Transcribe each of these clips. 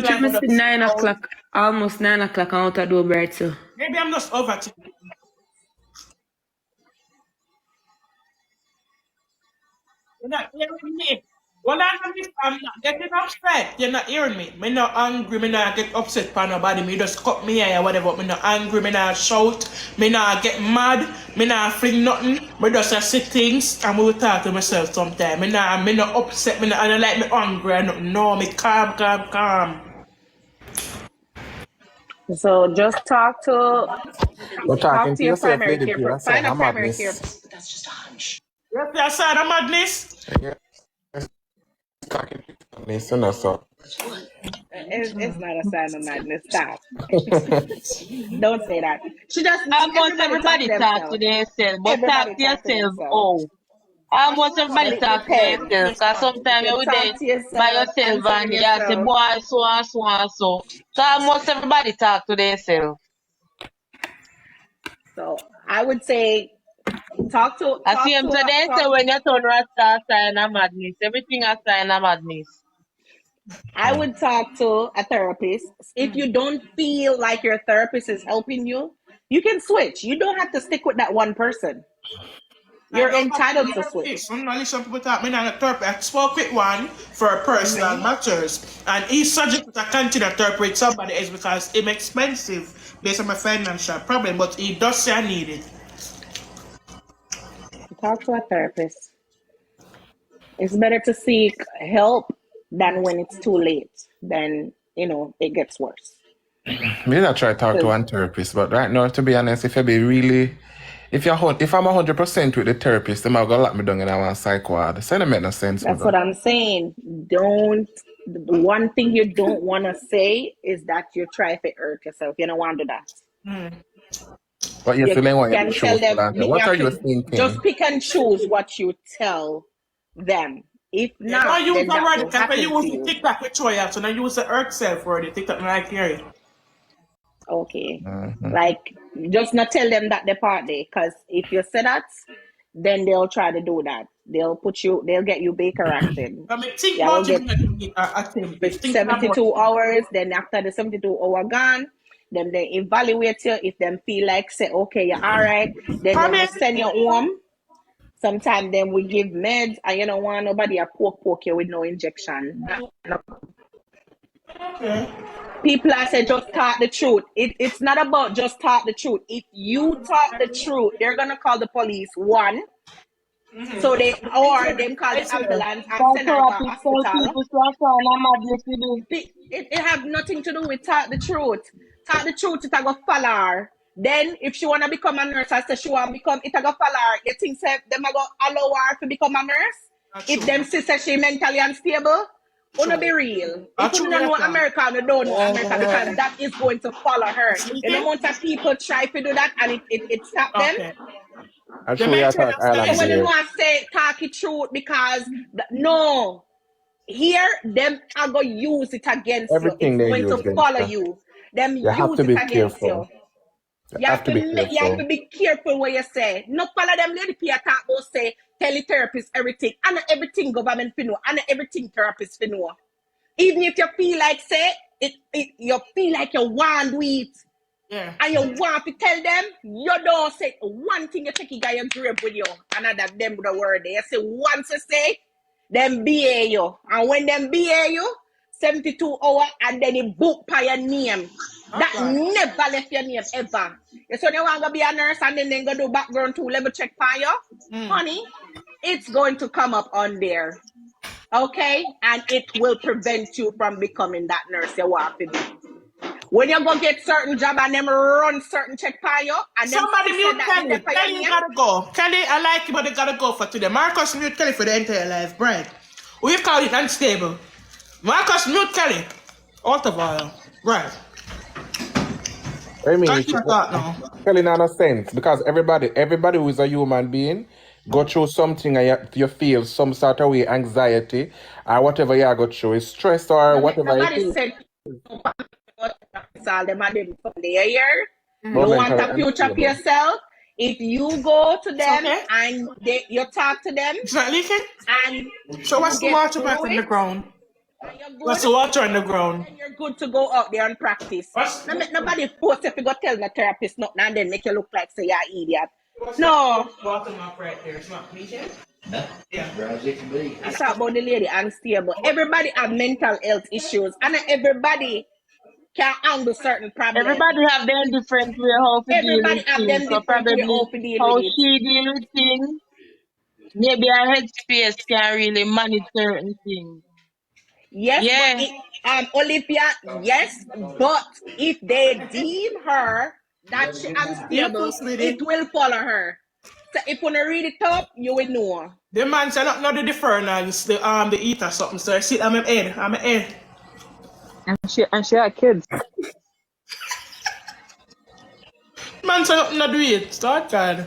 Country must be 9 o'clock, almost 9 o'clock, and out of door bright, so. Maybe I'm just overthinking. You're not hearing me. Well, I'm not getting upset. You're not hearing me. Me not angry. Me not get upset by nobody. Me just cut me hair or whatever. Me not angry. Me not shout. Me not get mad. Me not fling nothing. Me just say things and we will talk to myself sometime. Me not upset. Me not I don't like me angry or nothing. No, me calm. So just talk to You're talking to your yourself, primary Lady care. P. Find a I'm primary care. madness. Yes, that's side of madness. Yeah. Talking to madness, you know, so. It's not a sign of madness. Stop. Don't say that. She just Almost everybody talk to themselves, but talk to yourself. Oh, almost everybody But it talk to depends. themselves. Cause sometimes You you're talk there to by yourself yourself and say to and you say, yourself. boy, so and so and so. So almost everybody talk to themselves. So I would say talk to I see him today say when you turn Rasta sign of madness. Everything a sign of madness. I would talk to a therapist. If you don't feel like your therapist is helping you, you can switch. You don't have to stick with that one person. You're entitled to switch. I'm not listening to people talk. Me not a therapist. I spoke with one for personal matters, and he's subject to continue to therapy with somebody else because it's expensive based on my financial problem. But he does say I need it. Talk to a therapist. It's better to seek help than when it's too late. Then, it gets worse. Maybe I try to talk to one therapist, but right now, to be honest, if I'm 100% with the therapist, then I'm gonna lock me down in one psych ward. So it make no sense. That's what I'm saying. The one thing you don't want to say is that you try to hurt yourself. You don't want to do that. But you still want can to tell them. what are you thinking? Just pick and choose what you tell them. If not, I use then that already will happen because to you use you. TikTok with Troy, so now use the earth self word. TikTok like Gary. Okay. Like, just not tell them that they're part there, because if you say that, then they'll try to do that. They'll get you Baker acted. I mean, think Yeah, about it. 72 hours, then after the 72 hour gone, then they evaluate you. If them feel like, say, okay, you're all right, then they will send you home. Sometimes then we give meds, and you don't want nobody to poke you with no injection. Okay. People are say just talk the truth. It's not about just talk the truth. If you talk the truth, they're gonna call the police. One, so them call the ambulance and send her to a hospital. It have nothing to do with talk the truth. Talk the truth, it a go follow her. Then if she wanna become a nurse, I say she wanna become, it a go follow her. You think say them a go allow her to become a nurse? If them sister she mentally unstable, wanna be real. If you don't know America, you don't know America, because that is going to follow her. You know, amount of people try to do that and it stop them. I'm sure you talk Ireland. When you want to say talk the truth, because no, here them are going to use it against Everything you. It's going to follow you. Them you have use to it be against careful. you. You have to be careful what you say. No follow them lady P talk about say tell the therapist everything. And not everything government fi know. And not everything therapist fi know. Even if you feel like say you feel like you want to do it. Yeah. And you want to tell them, you don't say one thing you take you got your grave with you. Another them the word there. You say once you say, them BA you. And when them BA you, 72 hours and then you book by your name. That never left your name ever. So you want to be a nurse and then they go do background 2 level check by you. Honey, it's going to come up on there. Okay? And it will prevent you from becoming that nurse you want to be. When you go get certain job and them run certain check by you, and somebody mute Kelly. Kelly, you gotta go. Kelly, I like you, but you gotta go for today. Marcus mute Kelly for the entire life, Brad. We call it unstable. Marcus mute Kelly. Out of all. Right. I mean, Kelly, no sense, because everybody who is a human being go through something and you feel some sort of way, anxiety or whatever you go through, is stress or whatever. Nobody said all them are them from the year. You want a future for yourself. If you go to them and you talk to them, it's not leaking. And so what's the water back on the ground? And you're What's good, the water on the ground? then you're good to go out there and practice. What's Now, make nobody force if you go tell the therapist nothing and then make you look like say you're an idiot. what's that No, watermark right there? It's not me, No, yeah. as dry as it can be. I talk about the lady unstable. Everybody have mental health issues, and everybody can handle certain problems. Everybody have their different way how to deal Everybody with have things. them So different way probably how to deal with how it. she deal with things, maybe her headspace can really manage certain things. Yes, but Yeah. Olivia, yes, but if they deem her that she Yeah, unstable, it sweetie. will follow her. So if you read it up, you will know. The man said not the defer now, it's the eat or something. So I sit on my head. I'm head. And she had kids. Man said not do it. Start God.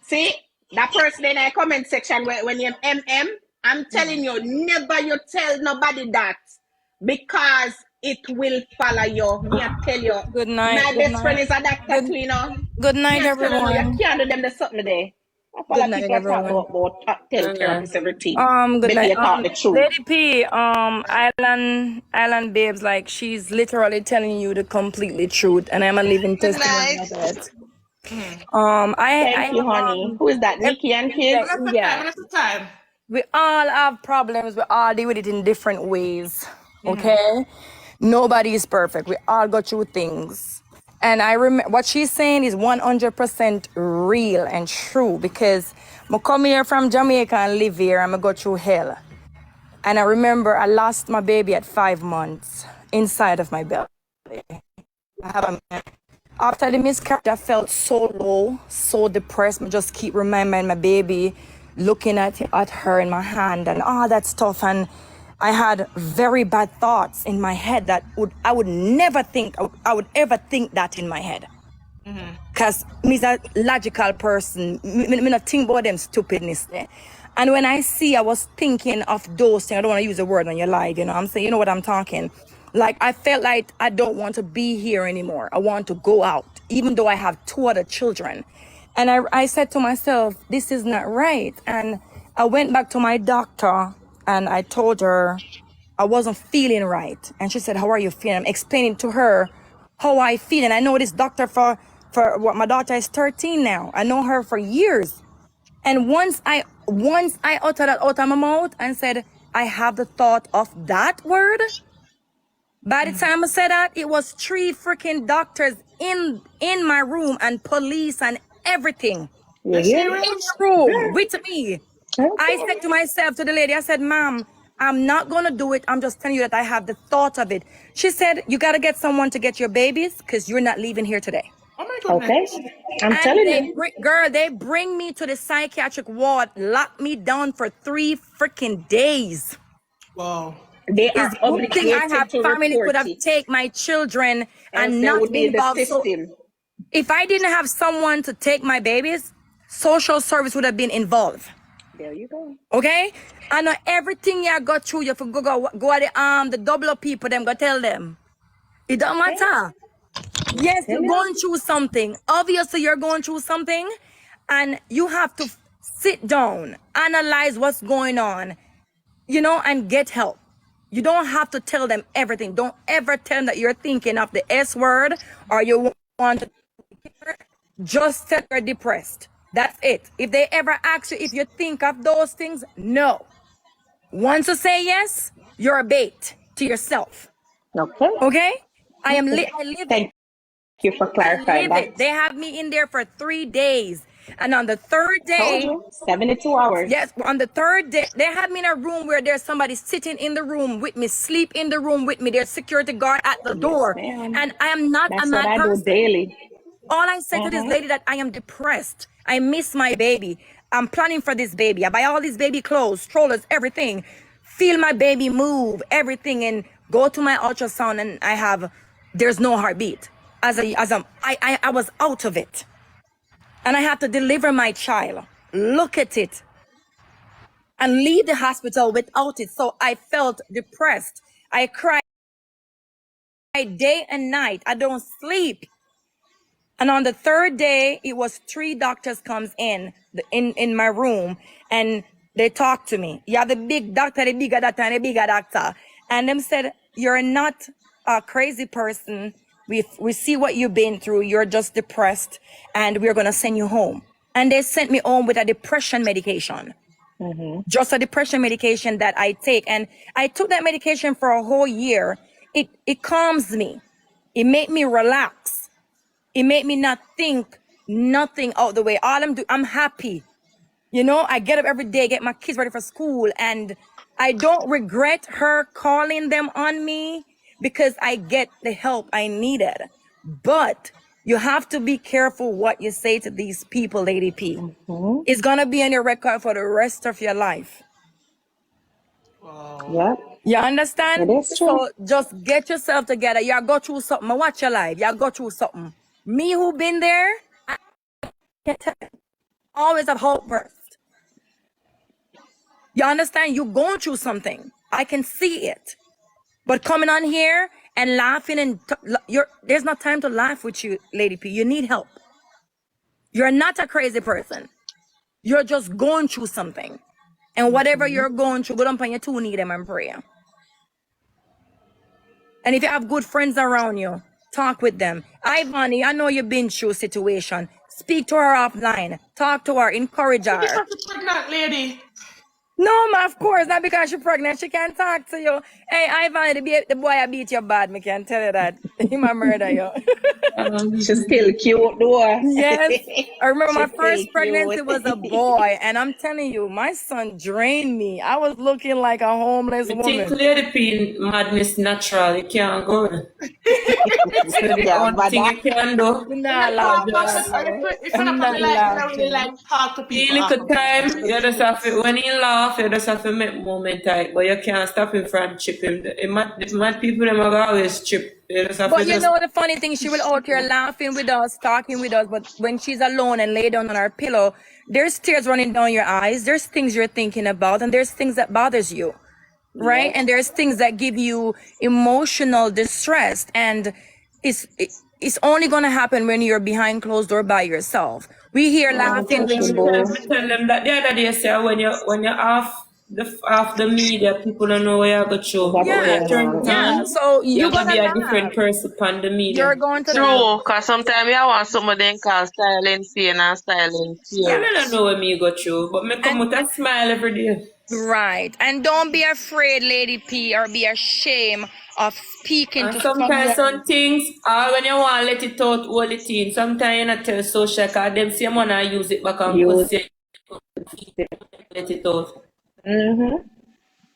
See, that person in the comment section when you I'm telling you, never you tell nobody that because it will follow you. Me, I tell you, Good night. my Good best friend night. is a doctor Good too, you know. good Me, night, I tell you, you everyone. can't do them the something there. That's all Good the night, people talk everyone. tell therapists everything. Good Better night. you talk the truth. Lady P, Island Babes, like she's literally telling you the completely truth, and I'm a living Good testimony night. of it. Mm-hmm. Thank you, honey. Who is that? Nikki and kids? Yeah, That's the time. we all have problems. We all deal with it in different ways. Mm-hmm. Okay, nobody is perfect. We all go through things. And I remember what she's saying is 100% real and true because I come here from Jamaica and live here and I go through hell. And I remember I lost my baby at 5 months inside of my belly. After the miscarriage, I felt so low, so depressed. I just keep reminding my baby, looking at her in my hand and all that stuff. And I had very bad thoughts in my head that I would never think, I would ever think that in my head. Because me's a logical person. Me not think about them stupidness there. And when I was thinking of those things, I don't want to use the word on your live, you know what I'm saying? You know what I'm talking? Like, I felt like I don't want to be here anymore. I want to go out, even though I have 2 other children. And I said to myself, this is not right. And I went back to my doctor and I told her I wasn't feeling right. And she said, how are you feeling? I'm explaining to her how I feel. And I know this doctor for what my daughter is 13 now. I know her for years. And once I uttered that out of my mouth and said, I have the thought of that word. By the time I said that, it was 3 freaking doctors in my room and police and everything You You hear? in serious? the room with me. I Okay. said to myself, to the lady, I said, Mom, I'm not going to do it. I'm just telling you that I have the thought of it. She said, you got to get someone to get your babies because you're not leaving here today. Oh my Okay. goodness. I'm And telling you. they bring me to the psychiatric ward, lock me down for 3 freaking days. Wow. They are It's good thing I obligated have to family could report have it, take my children else and there not would be be the involved. So system. if I didn't have someone to take my babies, social service would have been involved. There you go. Okay? I know everything you got through, you have to go at the double up people, them go tell them. It don't Okay. matter. Yes, Tell you're you. going through something. Obviously, you're going through something, and you have to sit down, analyze what's going on, and get help. You don't have to tell them everything. Don't ever tell them that you're thinking of the S word or you want to just tell you're depressed. That's it. If they ever ask you if you think of those things, no. Once you say yes, you're a bait to yourself. Okay. Okay? I Okay. live it. Thank you for I clarifying live that. it. They have me in there for 3 days. And on the 3rd Told day, you. 72 hours. yes, on the 3rd day, they have me in a room where there's somebody sitting in the room with me, sleep in the room with me. There's security guard at the Yes, door. ma'am. And I am not a That's what mad I do person. daily. All I said to this lady that I am depressed. I miss my baby. I'm planning for this baby. I buy all these baby clothes, strollers, everything. Feel my baby move, everything, and go to my ultrasound and there's no heartbeat. I was out of it. And I have to deliver my child. Look at it. And leave the hospital without it. So I felt depressed. I cried day and night. I don't sleep. And on the 3rd day, it was 3 doctors comes in my room, and They talked to me. You're the big doctor, the bigger doctor, and the bigger doctor. And them said, you're not a crazy person. We see what you've been through. You're just depressed, and we're going to send you home. And they sent me home with a depression medication. Just a depression medication that I take. And I took that medication for a whole year. It calms me. It made me relax. It made me not think nothing out the way. All I'm happy. You know, I get up every day, get my kids ready for school, and I don't regret her calling them on me because I get the help I needed. But you have to be careful what you say to these people, Lady P. It's going to be on your record for the rest of your life. Yep. You understand? It is true. So just get yourself together. You go through something. Watch your life. You go through something. Me who been there, I can't tell you. Always have hope first. You understand? You're going through something. I can see it. But coming on here and laughing and there's not time to laugh with you, Lady P. You need help. You're not a crazy person. You're just going through something. And whatever you're going through, go down on your two knee them and pray. And if you have good friends around you, talk with them. Ivani, I know you've been through a situation. Speak to her offline. Talk to her. Encourage her. Because the pregnant lady. No, ma, of course, not because she's pregnant. She can't talk to you. Hey, Ivan, the boy I beat you bad, me can tell you that. He might murder you. She's still cute, though. Yes. I remember my She's first still pregnancy cute. was a boy, and I'm telling you, my son drained me. I was looking like a homeless I think woman. Ladyp madness natural. You can't go. So the Yeah, only but thing that, you can do, I'm not laughing. If you're I'm not not like, you don't really laughing. like talk to the people. little time, you just have to, when he laugh, you just have to make moment tight, but you can't stop him from chip him. The mad people, them are always chip. You just have But to you just, know the funny thing, she will out here laughing with us, talking with us, but when she's alone and lay down on her pillow, there's tears running down your eyes, there's things you're thinking about, and there's things that bothers you, right? And there's things that give you emotional distress, and it's only gonna happen when you're behind closed door by yourself. We hear laughing when she you boy. I tell them that the other day, say, when you're off the media, people don't know where you go through. What's But when you yeah, going turn on? it yeah. on, So you're you're gonna gonna be a laugh. different person on the media. You're going to laugh. True, cause sometimes you want some of them call silent pain and silent Yeah, fear. I don't know what me go through, but me come And with a smile every day. right. And don't be afraid, Lady P, or be ashamed of speaking And to sometimes someone. some things, when you want to let it out, hold it in. Sometimes you not tell social, cause them same one I use it back and Use pussy, let it out. And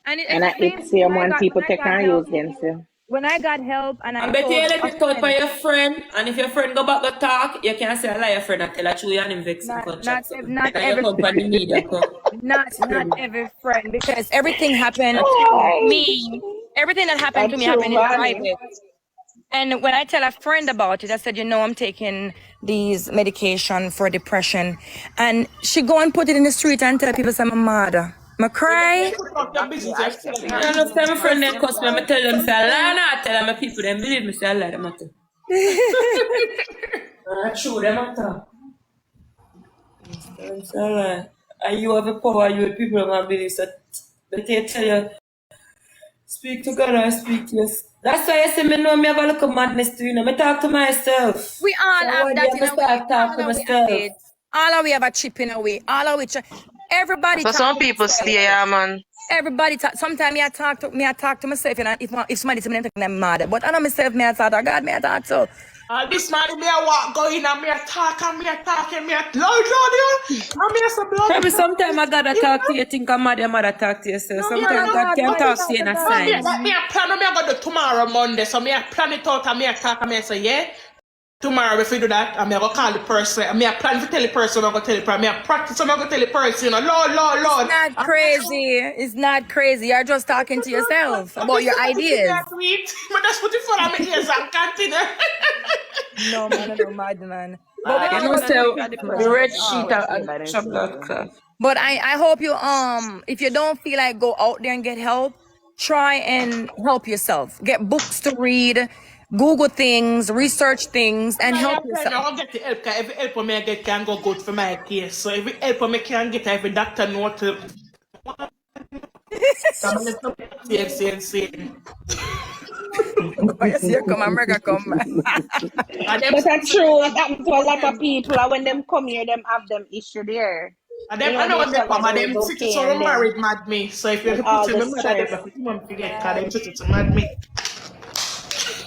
and it's the same it's thing same when people when I take got and help. use themselves. When I got help and I I bet you told let a it out by friend, your friend, and if your friend go back to talk, you can't say a lie your friend and tell a true and him vex and come chat something. not And you every come from the media come. not every friend, because everything happened to me. Everything that happened to me True, happened in honey. private. And when I tell a friend about it, I said, I'm taking these medication for depression. And she go and put it in the street and tell people I'm mad. I cry. Put out your business, you're selling your I business. understand my friend them cuss me, I tell them say a lie, and I tell them my people them believe me say a lie, them a tell. True, them a talk. Them say a lie. And you have a power, you the people them a believe, so but they tell you, speak to God or speak to us. That's why I say me know me have a little madness too, me talk to myself. We all So have one day that I in a way. start talk All to of we have myself. it. All of we have a chip in a way. All of which everybody So talk some to people themselves. stay, yeah, man. Everybody talk. Sometimes I talk to myself, and if somebody tell me anything, I'm mad. But I know myself, me I talk to God, me I talk to. This man, me a walk go in and me a talk and me a talk and me a Lord, and me a say blood. Probably sometimes I gotta talk to you, think I'm mad, your mother talk to yourself. No, Sometimes no, God can God, talk talk to you in to a God. Me, signs. like me a plan, me a go do tomorrow Monday, so me a plan it out and me a talk and me a say, yeah, tomorrow if we do that, and me a go call the person, and me a plan to tell the person, I go tell the person, me a practice, and I go tell the person, Lord. It's not crazy. It's not crazy. You're just talking to yourself about your ideas. But that's what you for my ears and continue. No, man, no, mad, man. But we You all know, go through say it at the depression. red We sheet all. and chocolate cloth. But I hope you if you don't feel like go out there and get help, try and help yourself. Get books to read, Google things, research things, and help I'm yourself. going to get the help, because every help I get can go good for my case. So every help I can get, every doctor know to Yes, you come, America come. But that's true. It happens to a lot of people. And when them come here, them have them issue there. And You them, know, I know they when they felt come, like they and was them city okay, so and then married mad me. So if you with put all in the the mother, stress. them you won't forget, because them city mad me.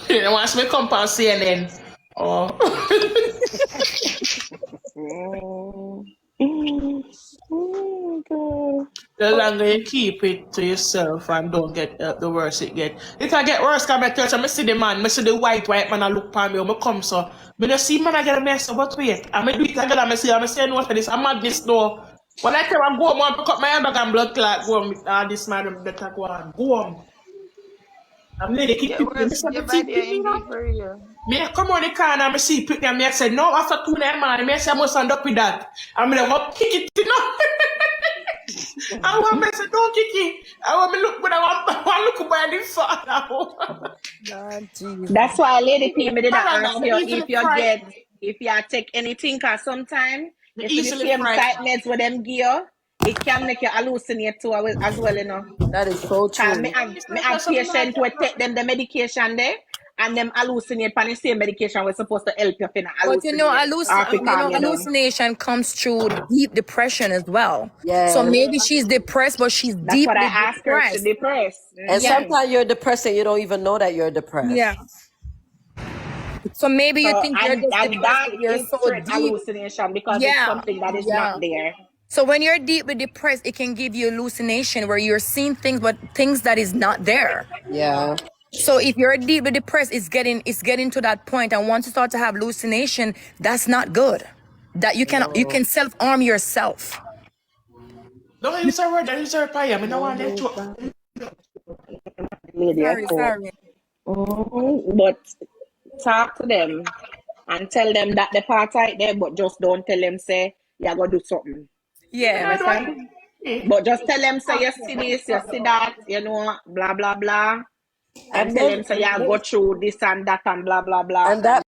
They want me come on CNN. Oh. God. The longer you keep it to yourself and don't get the worse it get. If I get worse, come back to I see the man, I see the white man, I look for me, I come so. But you see man, I get a mess, but wait, I do it again, I say no for this, I'm at this door. When I tell him go home, I pick up my handbag and blood clot, go home, this man, better go on, go home. I'm really keep Get people, I worse, say, get but see, bad, pick me indeed up. for you. Me I come on the car and I see pick them, I said, no, after 2 9 man, I say I must end up with that. I'm like, what kick it, you know? I want me to don't kick it. I want me look, but I want look by this father. God, Jesus. That's why Lady P, me did I ask Paranoid, you easily if you frightened. get, if you take anything, cause sometimes Me you see the easily same side frightened. meds with them gear, it can make you hallucinate too as well, you know. That is so Cause true. me have patient who take them the medication there and them hallucinate on the same medication we're supposed to help you finna But hallucinate or to calm you down. hallucination comes through deep depression as well. So Yes. maybe she's depressed, but she's That's what I deeply asked her if she depressed. depressed. And Yeah. sometimes you're depressed and you don't even know that you're Yeah. depressed. So maybe you So think you're just and depressed, that but you're is so straight deep. hallucination because it's Yeah. something that is not Yeah. there. So when you're deeply depressed, it can give you hallucination where you're seeing things, but things that is not there. Yeah. So if you're deeply depressed, it's getting to that point, and once you start to have hallucination, that's not good. That you No. can self-harm yourself. Don't use a word, don't use a fire. I don't want them to. Lady Echo. Sorry. But talk to them and tell them that the part right there, but just don't tell them say you're gonna do something. I Yeah. don't Understand? want But just tell them say you see this, you see that, you know, blah blah blah. And And tell then them say you go through this and that and blah blah blah. and that